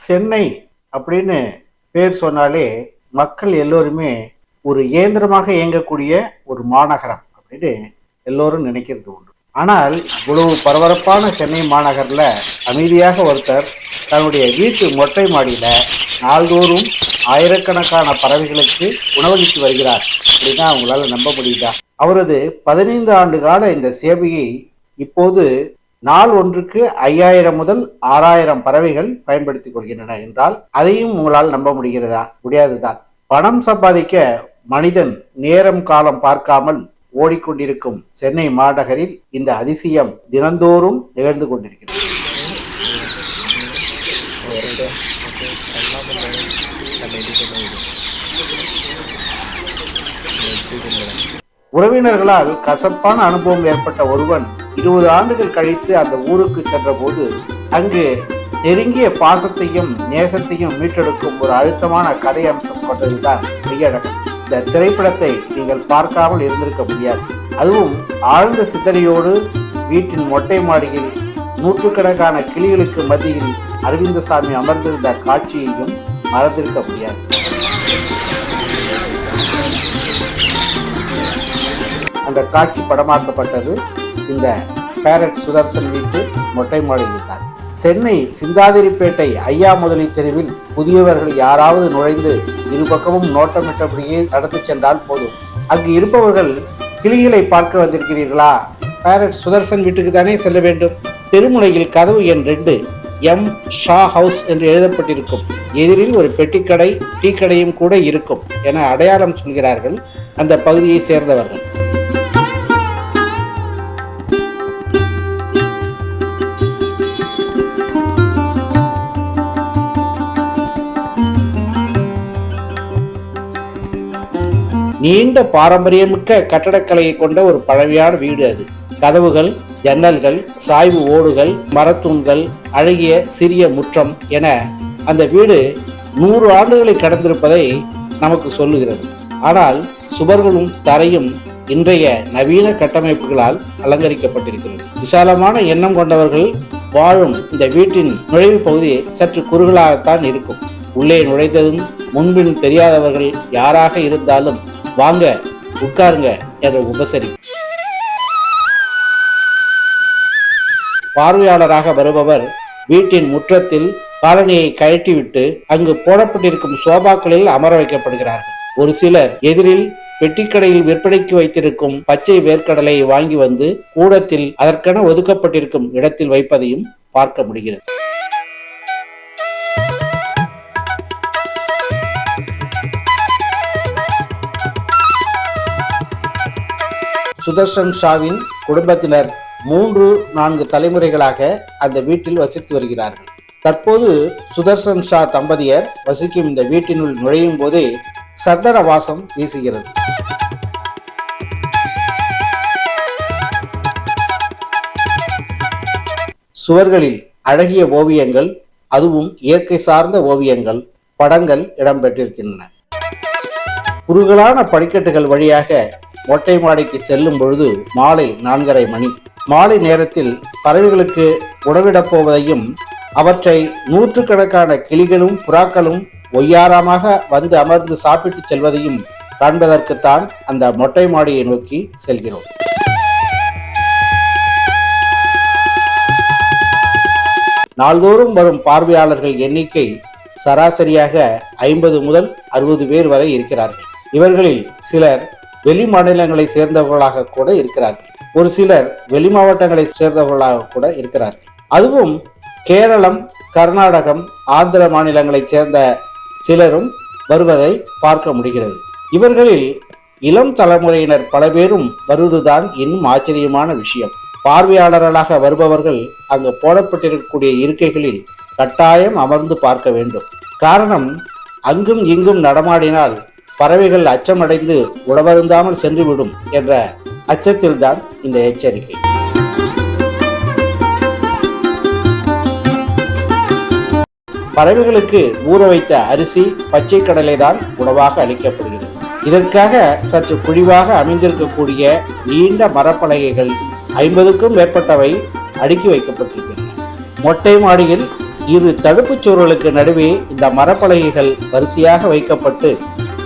சென்னை அப்படின்னு பேர் சொன்னாலே மக்கள் எல்லோருமே ஒரு இயந்திரமாக இயங்கக்கூடிய ஒரு மாநகரம் அப்படின்னு எல்லோரும் நினைக்கிறது உண்டு. ஆனால் இவ்வளவு பரபரப்பான சென்னை மாநகரில் அமைதியாக ஒருத்தர் தன்னுடைய வீட்டு மொட்டை மாடியில் நாள்தோறும் ஆயிரக்கணக்கான பறவைகளுக்கு உணவளித்து வருகிறார் அப்படின்னா அவங்களால நம்ப முடியுதா? அவரது 15 ஆண்டு கால இந்த சேவையை இப்போது நாள் ஒன்றுக்கு 5000 முதல் 6000 பறவைகள் பயன்படுத்திக் கொள்கின்றன என்றால் அதையும் உங்களால் நம்ப முடிகிறதா? முடியாதுதான். பணம் சம்பாதிக்க மனிதன் நேரம் காலம் பார்க்காமல் ஓடிக்கொண்டிருக்கும் சென்னை மாநகரில் இந்த அதிசயம் தினந்தோறும் நிகழ்ந்து கொண்டிருக்கிறது. உறவினர்களால் கசப்பான அனுபவம் ஏற்பட்ட ஒருவன் 20 ஆண்டுகள் கழித்து அந்த ஊருக்கு சென்ற போது அங்கு நெருங்கிய பாசத்தையும் நேசத்தையும் மீட்டெடுக்கும் ஒரு அழுத்தமான கதை அம்சம் கொண்டதுதான் மெய்யழகன். இந்த திரைப்படத்தை நீங்கள் பார்க்காமல் இருந்திருக்க முடியாது. அதுவும் ஆழ்ந்த சிந்தனையோடு வீட்டின் மொட்டை மாடியில் நூற்றுக்கணக்கான கிளிகளுக்கு மத்தியில் அரவிந்தசாமி அமர்ந்திருந்த காட்சியையும் மறந்திருக்க முடியாது. அந்த காட்சி படமாக்கப்பட்டது இந்த பேரட் சுதர்சன் வீட்டு மொட்டை மாடியில் தான். சென்னை சிந்தாதிரிப்பேட்டை ஐயா முதலி தெருவில் புதியவர்கள் யாராவது நுழைந்து இருபக்கமும் நோட்டமிட்டபடியே நடந்து சென்றால் போதும். அங்கு இருப்பவர்கள் கிளிகளை பார்க்க வந்திருக்கிறீர்களா? பேரட் சுதர்சன் வீட்டுக்கு தானே செல்ல வேண்டும். தெருமுனையில் கதவு எண் 2 எம் ஷா ஹவுஸ் என்று எழுதப்பட்டிருக்கும். எதிரில் ஒரு பெட்டிக்கடை, டீ கடையும் கூட இருக்கும் என அடையாளம் சொல்கிறார்கள் அந்த பகுதியை சேர்ந்தவர்கள். நீண்ட பாரம்பரியமிக்க கட்டடக்கலையை கொண்ட ஒரு பழமையான வீடு அது. கதவுகள், ஜன்னல்கள், சாய்வு ஓடுகள், மரத்தூண்கள், அழகிய சிறிய முற்றம் என அந்த வீடு 100 ஆண்டுகளை கடந்திருப்பதை நமக்கு சொல்லுகிறது. ஆனால் சுவர்களும் தரையும் இன்றைய நவீன கட்டமைப்புகளால் அலங்கரிக்கப்பட்டிருக்கிறது. விசாலமான எண்ணம் கொண்டவர்கள் வாழும் இந்த வீட்டின் நுழைவு பகுதி சற்று குறுகலாகத்தான் இருக்கும். உள்ளே நுழைந்ததும் முன்பின் தெரியாதவர்கள் யாராக இருந்தாலும் வாங்க உட்காருங்க என்ற உபசரி. பார்வையாளராக வருபவர் வீட்டின் முற்றத்தில் காலணியை கழட்டிவிட்டு அங்கு போடப்பட்டிருக்கும் சோபாக்களில் அமர வைக்கப்படுகிறார்கள். ஒரு சிலர் எதிரில் பெட்டிக்கடையில் விற்பனைக்கு வைத்திருக்கும் பச்சை வேர்க்கடலையை வாங்கி வந்து கூடத்தில் அதற்கென ஒதுக்கப்பட்டிருக்கும் இடத்தில் வைப்பதையும் பார்க்க முடிகிறது. சுதர்சன் ஷாவின் குடும்பத்தினர் 3-4 தலைமுறைகளாக அந்த வீட்டில் வசித்து வருகிறார்கள். தற்போது சுதர்சன் ஷா தம்பதியர் வசிக்கும் இந்த வீட்டினுள் நுழையும் போதே சந்தன வாசம் வீசுகிறது. சுவர்களில் அழகிய ஓவியங்கள், அதுவும் இயற்கை சார்ந்த ஓவியங்கள், படங்கள் இடம்பெற்றிருக்கின்றன. குறுகலான படிக்கட்டுகள் வழியாக மொட்டை மாடிக்கு செல்லும் பொழுது மாலை 4:30 மணி. மாலை நேரத்தில் பறவைகளுக்கு உணவிடப் போவதையும் அவற்றை நூற்றுக்கணக்கான கிளிகளும் புறாக்களும் ஒய்யாரமாக வந்து அமர்ந்து சாப்பிட்டு செல்வதையும் காண்பதற்குத்தான் அந்த மொட்டை மாடியை நோக்கி செல்கிறோம். நாள்தோறும் வரும் பார்வையாளர்கள் எண்ணிக்கை சராசரியாக 50 முதல் 60 பேர் வரை இருக்கிறார்கள். இவர்களில் சிலர் வெளி மாநிலங்களை சேர்ந்தவர்களாக கூட இருக்கிறார்கள். ஒரு சிலர் வெளி மாவட்டங்களை சேர்ந்தவர்களாக கூட இருக்கிறார்கள். அதுவும் கேரளம், கர்நாடகம், ஆந்திர மாநிலங்களைச் சேர்ந்த சிலரும் வருவதை பார்க்க முடிகிறது. இவர்களில் இளம் தலைமுறையினர் பல பேரும் வருவதுதான் இன்னும் ஆச்சரியமான விஷயம். பார்வையாளர்களாக வருபவர்கள் அங்கு போடப்பட்டிருக்கக்கூடிய இருக்கைகளில் கட்டாயம் அமர்ந்து பார்க்க வேண்டும். காரணம், அங்கும் இங்கும் நடமாடினால் பறவைகள் அச்சமடைந்து உணவருந்தாமல் சென்றுவிடும் என்ற அச்சத்தில்தான் இந்த எச்சரிக்கை. பறவைகளுக்கு ஊற வைத்த அரிசி, பச்சை கடலை தான் உணவாக அளிக்கப்படுகிறது. இதற்காக சற்று குழிவாக அமைந்திருக்கக்கூடிய நீண்ட மரப்பலகைகள் 50க்கும் மேற்பட்டவை அடுக்கி வைக்கப்பட்டிருக்கின்றன. மொட்டை மாடியில் இரு தடுப்புச் சுவர்களுக்கு நடுவே இந்த மரப்பலகைகள் வரிசையாக வைக்கப்பட்டு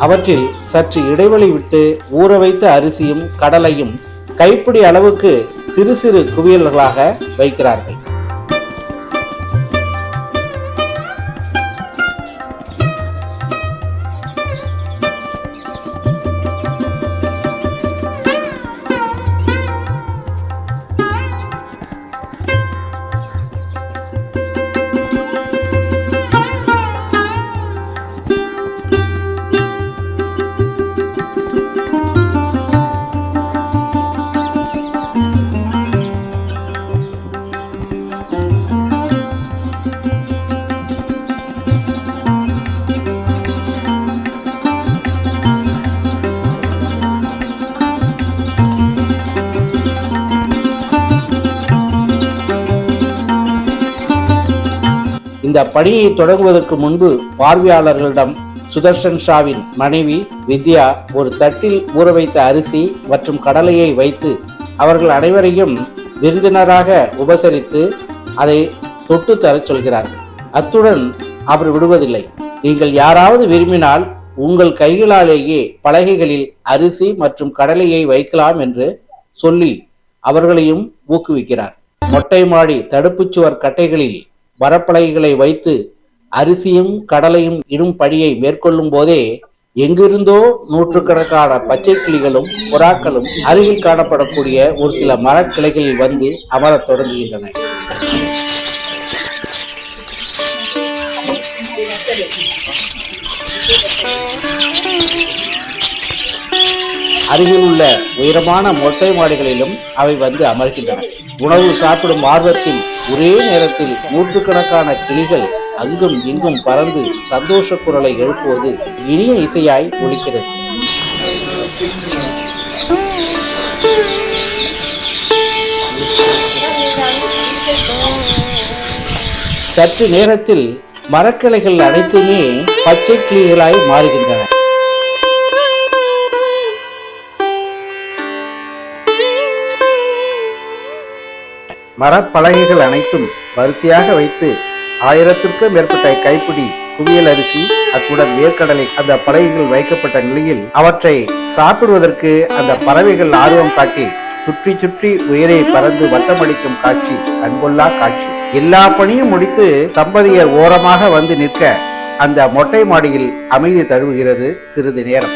அவற்றில் சற்று இடைவெளி விட்டு ஊற வைத்த அரிசியும் கடலையும் கைப்பிடி அளவுக்கு சிறு சிறு குவியல்களாக வைக்கிறார்கள். இந்த பணியை தொடங்குவதற்கு முன்பு பார்வையாளர்களிடம் சுதர்ஷன் ஷாவின் மனைவி வித்யா ஒரு தட்டில் ஊற வைத்த அரிசி மற்றும் கடலையை வைத்து அவர்கள் அனைவரையும் விருந்தினராக உபசரித்து அதை தொட்டு தரச் சொல்கிறார்கள். அத்துடன் அவர் விடுவதில்லை. நீங்கள் யாராவது விரும்பினால் உங்கள் கைகளாலேயே பலகைகளில் அரிசி மற்றும் கடலையை வைக்கலாம் என்று சொல்லி அவர்களையும் ஊக்குவிக்கிறார். மொட்டை மாடி தடுப்புச்சுவர் கட்டைகளில் மரப்பலகைகளை வைத்து அரிசியும் கடலையும் இடும் பணியை மேற்கொள்ளும் போதே எங்கிருந்தோ நூற்றுக்கணக்கான பச்சை கிளிகளும் புறாக்களும் அருகில் காணப்படக்கூடிய ஒரு சில மரக்கிளைகளில் வந்து அமரத் தொடங்குகின்றன. அருகில் உள்ள உயரமான மொட்டை மாடிகளிலும் அவை வந்து அமர்கின்றன. உணவு சாப்பிடும் ஆர்வத்தில் ஒரே நேரத்தில் நூற்றுக்கணக்கான கிளிகள் அங்கும் இங்கும் பறந்து சந்தோஷ குரலை எழுப்புவது இனிய இசையாய் ஒலிக்கிறது. சற்று நேரத்தில் மரக்கிளைகள் அனைத்துமே பச்சை கிளிகளாய் மாறுகின்றன. மரப்பலகைகள் அனைத்தும் வரிசையாக வைத்து 1000க்கும் மேற்பட்ட கைப்பிடி குவியல் அரிசி அத்துடன் வேர்க்கடலை அந்த பலகைகள் வைக்கப்பட்ட நிலையில் அவற்றை சாப்பிடுவதற்கு அந்த பறவைகள் ஆர்வம் காட்டி சுற்றி சுற்றி உயரே பறந்து வட்டமடிக்கும் காட்சி கண்கொள்ளா காட்சி. எல்லா பணியும் முடித்து தம்பதியர் ஓரமாக வந்து நிற்க அந்த மொட்டை மாடியில் அமைதி தழுவுகிறது சிறிது நேரம்.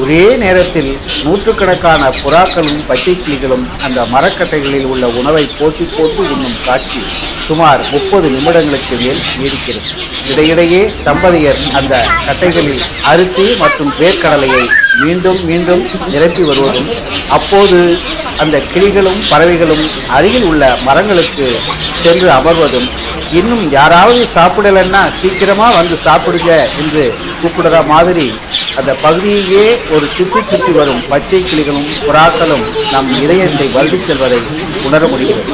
ஒரே நேரத்தில் நூற்றுக்கணக்கான புறாக்களும் பச்சை கிளிகளும் அந்த மரக்கட்டைகளில் உள்ள உணவை போட்டி போட்டு உண்ணும் காட்சி சுமார் 30 நிமிடங்களுக்கு மேல் நீடிக்கிறது. இடையிடையே தம்பதியர் அந்த கட்டைகளில் அரிசி மற்றும் வேர்க்கடலையை மீண்டும் மீண்டும் நிரப்பி வருவதும் அப்போது அந்த கிளிகளும் பறவைகளும் அருகில் உள்ள மரங்களுக்கு சென்று அமர்வதும் இன்னும் யாராவது சாப்பிடலன்னா சீக்கிரமா வந்து சாப்பிடுங்க என்று கூப்பிடுற மாதிரி அந்த பகுதியிலேயே ஒரு சுற்றி சுற்றி வரும் பச்சை கிளிகளும் புறாக்களும் நம் இதயத்தை வருடிச் செல்வதை உணர முடிகிறது.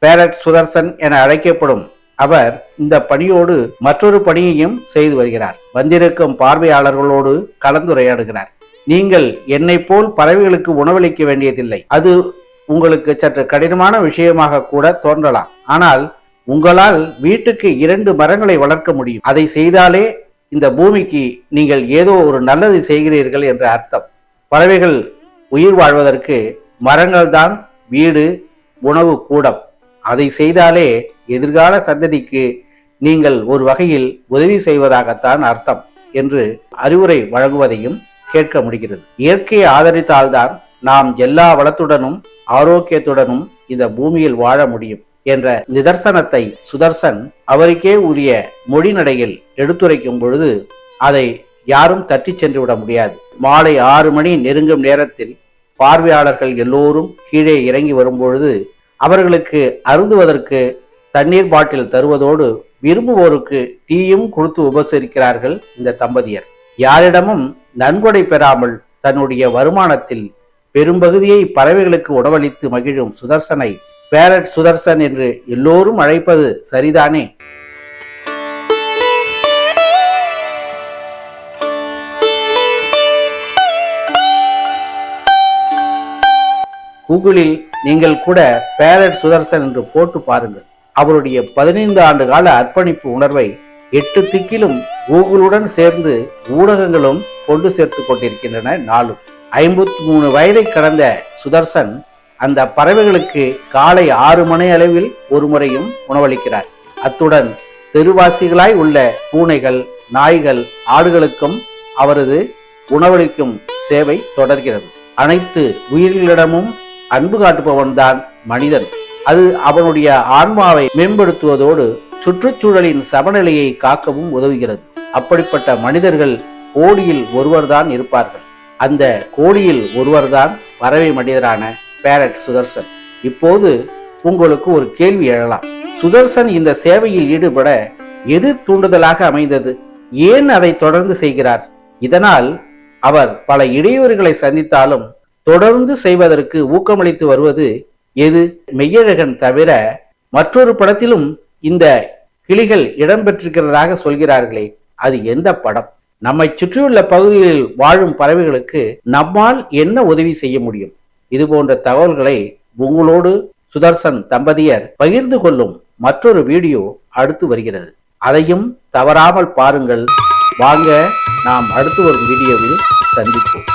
பேரட் சுதர்சன் என அழைக்கப்படும் அவர் இந்த பணியோடு மற்றொரு பணியையும் செய்து வருகிறார். வந்திருக்கும் பார்வையாளர்களோடு கலந்துரையாடுகிறார். நீங்கள் என்னை போல் பறவைகளுக்கு உணவளிக்க வேண்டியதில்லை. அது உங்களுக்கு சற்று கடினமான விஷயமாக கூட தோன்றலாம். ஆனால் உங்களால் வீட்டுக்கு 2 மரங்களை வளர்க்க முடியும். அதை செய்தாலே இந்த பூமிக்கு நீங்கள் ஏதோ ஒரு நல்லது செய்கிறீர்கள் என்ற அர்த்தம். பறவைகள் உயிர் வாழ்வதற்கு மரங்கள் தான் வீடு, உணவு கூடம். அதை செய்தாலே எதிர்கால சந்ததிக்கு நீங்கள் ஒரு வகையில் உதவி செய்வதாகத்தான் அர்த்தம் என்று அறிவுரை வழங்குவதையும் கேட்க முடிகிறது. இயற்கையை ஆதரித்தால்தான் நாம் எல்லா வளத்துடனும் ஆரோக்கியத்துடனும் இந்த பூமியில் வாழ முடியும் என்ற நிதர்சனத்தை சுதர்சன் அவருக்கே உரிய மொழி நடையில் எடுத்துரைக்கும் பொழுது அதை யாரும் தட்டி சென்று விட முடியாது. மாலை 6 மணி நெருங்கும் நேரத்தில் பார்வையாளர்கள் எல்லோரும் கீழே இறங்கி வரும்பொழுது அவர்களுக்கு அருந்துவதற்கு தண்ணீர் பாட்டில் தருவதோடு விரும்புவோருக்கு டீயும் கொடுத்து உபசரிக்கிறார்கள் இந்த தம்பதியர். யாரிடமும் நன்கொடை பெறாமல் தன்னுடைய வருமானத்தில் பெரும்பகுதியை பறவைகளுக்கு உணவளித்து மகிழும் சுதர்சனை பேரட் சுதர்சன் என்று எல்லோரும் அழைப்பது சரிதானே? கூகுளில் நீங்கள் கூட பேரட் சுதர்சன் என்று போட்டு பாருங்கள். அவருடைய 15 ஆண்டு கால அர்ப்பணிப்பு உணர்வை 8 திக்கிலும் கூகுளுடன் சேர்ந்து ஊடகங்களும் கொண்டு சேர்த்து கொண்டிருக்கின்றன. நாளும் 53 வயதை கடந்த சுதர்சன் அந்த பறவைகளுக்கு காலை 6 மணி அளவில் ஒரு முறையும் உணவளிக்கிறார். அத்துடன் தெருவாசிகளாய் உள்ள பூனைகள், நாய்கள், ஆடுகளுக்கும் அவரது உணவளிக்கும் சேவை தொடர்கிறது. அனைத்து உயிர்களிடமும் அன்பு காட்டுபவன்தான் மனிதன். அது அவனுடைய ஆன்மாவை மேம்படுத்துவதோடு சுற்றுச்சூழலின் சமநிலையை காக்கவும் உதவுகிறது. அப்படிப்பட்ட மனிதர்கள் கோடியில் ஒருவர்தான் இருப்பார்கள். அந்த கோடியில் ஒருவர்தான் பறவை மனிதரான பேரட் சுதர்சன். இப்போது உங்களுக்கு ஒரு கேள்வி எழலாம். சுதர்சன் இந்த சேவையில் ஈடுபட எது தூண்டுதலாக அமைந்தது? ஏன் அதை தொடர்ந்து செய்கிறார்? இதனால் அவர் பல இடையூறுகளை சந்தித்தாலும் தொடர்ந்து செய்வதற்கு ஊக்கமளித்து வருவது எது? மெய்யழகன் தவிர மற்றொரு படத்திலும் இந்த கிளிகள் இடம்பெற்றிருக்கிறதாக சொல்கிறார்களே, அது எந்த படம்? நம்மை சுற்றியுள்ள பகுதிகளில் வாழும் பறவைகளுக்கு நம்மால் என்ன உதவி செய்ய முடியும்? இது போன்ற தகவல்களை உங்களோடு சுதர்சன் தம்பதியர் பகிர்ந்து கொள்ளும் மற்றொரு வீடியோ அடுத்து வருகிறது. அதையும் தவறாமல் பாருங்கள். வாங்க நாம் அடுத்து வரும் வீடியோவில் சந்திப்போம்.